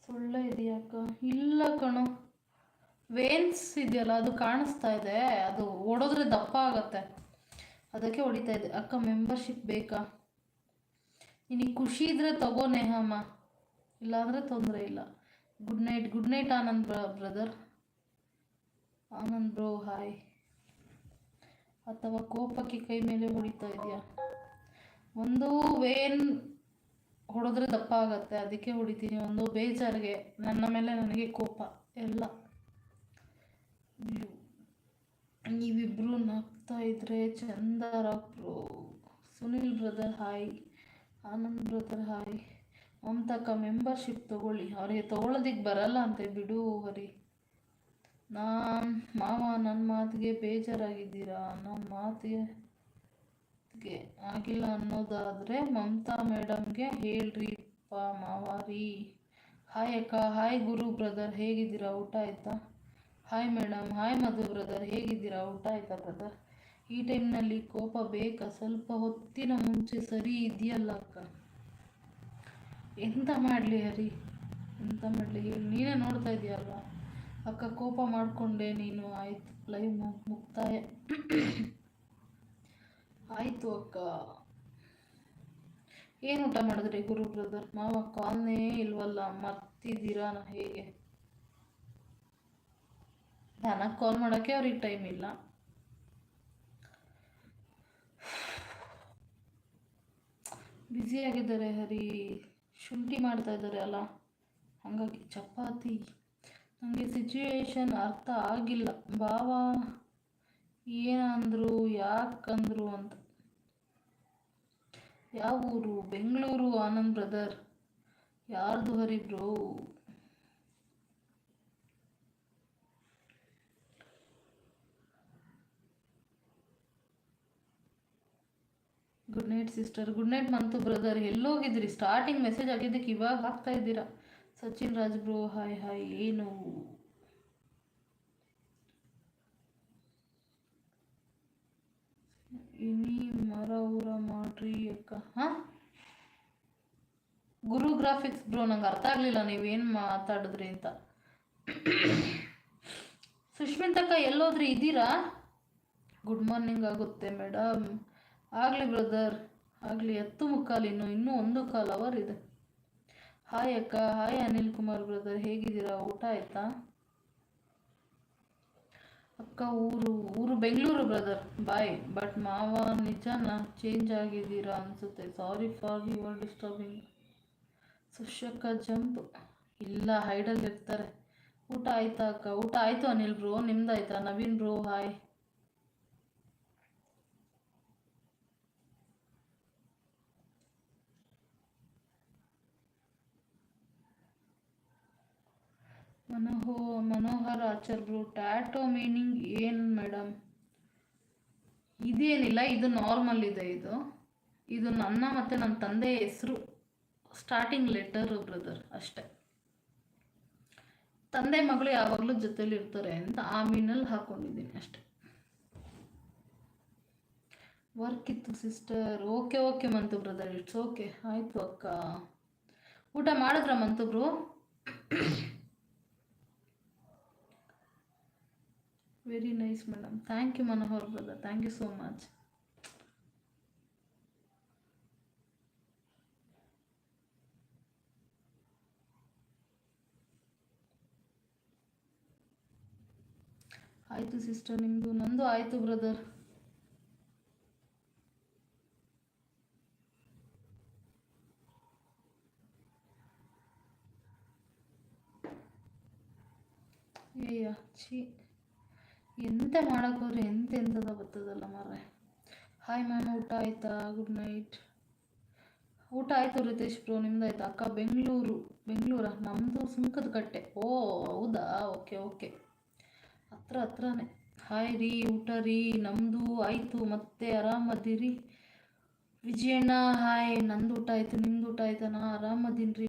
ಸೊಳ್ಳೆ ಇದೆಯಾಕ? ಇಲ್ಲ ಕಣೋ, ವೇನ್ಸ್ ಇದೆಯಲ್ಲ ಅದು ಕಾಣಿಸ್ತಾ ಇದೆ, ಅದು ಓಡೋದ್ರೆ ದಪ್ಪ ಆಗತ್ತೆ, ಅದಕ್ಕೆ ಹೊಡಿತಾ ಇದೆ. ಅಕ್ಕ ಮೆಂಬರ್ಶಿಪ್ ಬೇಕಾ? ನಿನಗೆ ಖುಷಿ ಇದ್ರೆ ತಗೋ ನೇಹಮ್ಮ, ಇಲ್ಲಾಂದರೆ ತೊಂದರೆ ಇಲ್ಲ. Good night Anand brother. Anand bro hi. ಅಥವಾ ಕೋಪಕ್ಕೆ ಕೈ ಮೇಲೆ ಹೊಡಿತಾ ಇದೆಯಾ? ಒಂದು ವೇನ್ ಹೊಡೆದ್ರೆ ದಪ್ಪ ಆಗತ್ತೆ, ಅದಕ್ಕೆ ಹೊಡಿತೀನಿ. ಒಂದು ಬೇಜಾರಿಗೆ, ನನ್ನ ಮೇಲೆ ನನಗೆ ಕೋಪ ಎಲ್ಲ. ನೀವಿಬ್ರು ನಗ್ತಾ ಇದ್ರೆ ಚಂದರ bro. Sunil brother hi. Anand brother hi. ಮಮತಕ್ಕ ಮೆಂಬರ್ಶಿಪ್ ತಗೊಳ್ಳಿ. ಅವರಿಗೆ ತೊಗೊಳೋದಿಕ್ಕೆ ಬರಲ್ಲ ಅಂತೆ, ಬಿಡು ಹರಿ. ಮಾವ ನನ್ನ ಮಾತಿಗೆ ಬೇಜಾರಾಗಿದ್ದೀರಾ? ನಮ್ಮ ಮಾತಿಗೆ ಆಗಿಲ್ಲ ಅನ್ನೋದಾದರೆ ಮಮತಾ ಮೇಡಮ್ಗೆ ಹೇಳ್ರಿಪ್ಪ ಮಾವಾರಿ. ಹಾಯ್ ಅಕ್ಕ. ಹಾಯ್ ಗುರು ಬ್ರದರ್, ಹೇಗಿದ್ದೀರಾ? ಊಟ ಆಯಿತಾ? Hi madam. ಹಾಯ್ ಮಧು ಬ್ರದರ್, ಹೇಗಿದ್ದೀರಾ? ಊಟ ಆಯಿತಾ ಬ್ರದರ್? ಈ ಟೈಮ್ನಲ್ಲಿ ಕೋಪ ಬೇಕಾ? ಸ್ವಲ್ಪ ಹೊತ್ತಿನ ಮುಂಚೆ ಸರಿ ಇದೆಯಲ್ಲ ಅಕ್ಕ. ಎಂತ ಮಾಡಲಿ ಹರಿ, ಎಂತ ಮಾಡಲಿ ಹೇಳಿ, ನೀನೇ ನೋಡ್ತಾ ಇದೆಯಲ್ಲ ಅಕ್ಕ. ಕೋಪ ಮಾಡಿಕೊಂಡೆ ನೀನು. ಆಯಿತು, ಲೈವ್ ಮುಕ್ತಾಯ ಆಯಿತು ಅಕ್ಕ. ಏನು ಊಟ ಮಾಡಿದ್ರಿ ಗುರು ಬ್ರದರ್? ಮಾವ ಕಾಲ್ನೇ ಇಲ್ವಲ್ಲ, ಮರ್ತಿದ್ದೀರಾ ಹೇಗೆ? ನನಗೆ ಕಾಲ್ ಮಾಡೋಕ್ಕೆ ಅವ್ರಿಗೆ ಟೈಮ್ ಇಲ್ಲ. ಬ್ಯುಸಿಯಾಗಿದ್ದಾರೆ ಹರಿ, ಶುಂಠಿ ಮಾಡ್ತಾ ಇದ್ದಾರೆ ಅಲ್ಲ, ಹಾಗಾಗಿ ಚಪಾತಿ. ನನಗೆ ಸಿಚುವೇಶನ್ ಅರ್ಥ ಆಗಿಲ್ಲ ಬಾವ, ಏನಂದ್ರು ಯಾಕಂದ್ರು ಅಂತ. ಯಾವ ಊರು? ಬೆಂಗಳೂರು ಆನಂದ್ ಬ್ರದರ್. ಯಾರ್ದು Hari bro? Good night sister. Good night Manthu brother. ಎಲ್ಲೋಗಿದ್ರಿ? ಸ್ಟಾರ್ಟಿಂಗ್ ಮೆಸೇಜ್ ಆಗಿದ್ದಕ್ಕೆ ಇವಾಗ ಹಾಕ್ತಾ ಇದ್ದೀರಾ. Sachin Raj bro hi hi. ಏನು ಇನಿ ಮರ ಊರ ಮಾಡ್ರಿ ಅಕ್ಕ? ಹಾಂ, ಗುರು ಗ್ರಾಫಿಕ್ಸ್ ಬ್ರೋ. ನಂಗೆ ಅರ್ಥ ಆಗಲಿಲ್ಲ ನೀವೇನು ಮಾತಾಡಿದ್ರಿ ಅಂತ. ಸುಷ್ಮಿತಕ್ಕ ಎಲ್ಲೋದ್ರಿ? ಇದ್ದೀರಾ? ಗುಡ್ ಮಾರ್ನಿಂಗ್ ಆಗುತ್ತೆ ಮೇಡಮ್. ಆಗಲಿ ಬ್ರದರ್, ಆಗಲಿ. 10:15, ಇನ್ನೂ 1 ಅವರ್ ಇದೆ. ಹಾಯ್ ಅಕ್ಕ. ಹಾಯ್ ಅನಿಲ್ ಕುಮಾರ್ ಬ್ರದರ್, ಹೇಗಿದ್ದೀರಾ? ಊಟ ಆಯಿತಾ? ಅಕ್ಕ ಊರು ಬೆಂಗಳೂರು ಬ್ರದರ್. ಬಾಯ್. ಬಟ್ ಮಾವ ನಿಜನಾ ಚೇಂಜ್ ಆಗಿದ್ದೀರಾ ಅನಿಸುತ್ತೆ. Sorry for your disturbing. ಸುಶಕ್ಕ ಜಂಪ್. ಇಲ್ಲ, ಹೈಡಲ್ಲಿ ಇರ್ತಾರೆ. ಊಟ ಆಯ್ತಾ ಅಕ್ಕ? ಊಟ ಆಯಿತು ಅನಿಲ್ ಬ್ರೋ, ನಿಮ್ದಾಯ್ತಾ? Naveen bro hi. Manohar Achar bro. Tattoo meaning ಏನು ಮೇಡಮ್? ಇದೇನಿಲ್ಲ, ಇದು ನಾರ್ಮಲ್ ಇದೆ. ಇದು ನನ್ನ ಮತ್ತು ನನ್ನ ತಂದೆ ಹೆಸರು ಸ್ಟಾರ್ಟಿಂಗ್ ಲೆಟರು ಬ್ರದರ್, ಅಷ್ಟೆ. ತಂದೆ ಮಗಳು ಯಾವಾಗಲೂ ಜೊತೆಲಿ ಇರ್ತಾರೆ ಅಂತ ಆ ಮೀನಲ್ಲಿ ಹಾಕ್ಕೊಂಡಿದ್ದೀನಿ ಅಷ್ಟೆ. ವರ್ಕ್ ಇತ್ತು sister. Okay Manthu brother, it's okay. ಆಯಿತು ಅಕ್ಕ. ಊಟ ಮಾಡಿದ್ರ Manthu bro? Very nice madam. Thank you Manohar brother, thank you so much. ಆಯಿತು ಸಿಸ್ಟರ್, ನಿಮ್ಮದು? ನಂದು ಆಯಿತು ಬ್ರದರ್. ಏಯ್ಯ ಛೀ, ಎಂತ ಮಾಡೋಕ್ಕೋದ್ರೆ ಎಂತೆಂಥದ ಬರ್ತದಲ್ಲ ಮಾರ್ರೆ. ಹಾಯ್ ಮ್ಯಾಮ್, ಊಟ ಆಯಿತಾ? Good night. ಊಟ ಆಯಿತು ರಿತೇಶ್ ಬ್ರೋ, ನಿಮ್ದಾಯ್ತಾ? ಅಕ್ಕ ಬೆಂಗಳೂರಾ? ನಮ್ಮದು ಸುಂಕದ ಕಟ್ಟೆ. ಓ ಹೌದಾ, ಓಕೆ. ಹತ್ರನೇ. ಹಾಯ್ ರೀ. ಊಟ ರೀ? ನಮ್ಮದು ಆಯಿತು. ಮತ್ತೆ ಆರಾಮದಿರಿ? ವಿಜಯಣ್ಣ ಹಾಯ್. ನಂದು ಊಟ ಆಯಿತು. ನಿಮ್ದು ಊಟ ಆಯ್ತಾ? ನಾ ಆರಾಮದೀನಿ ರೀ.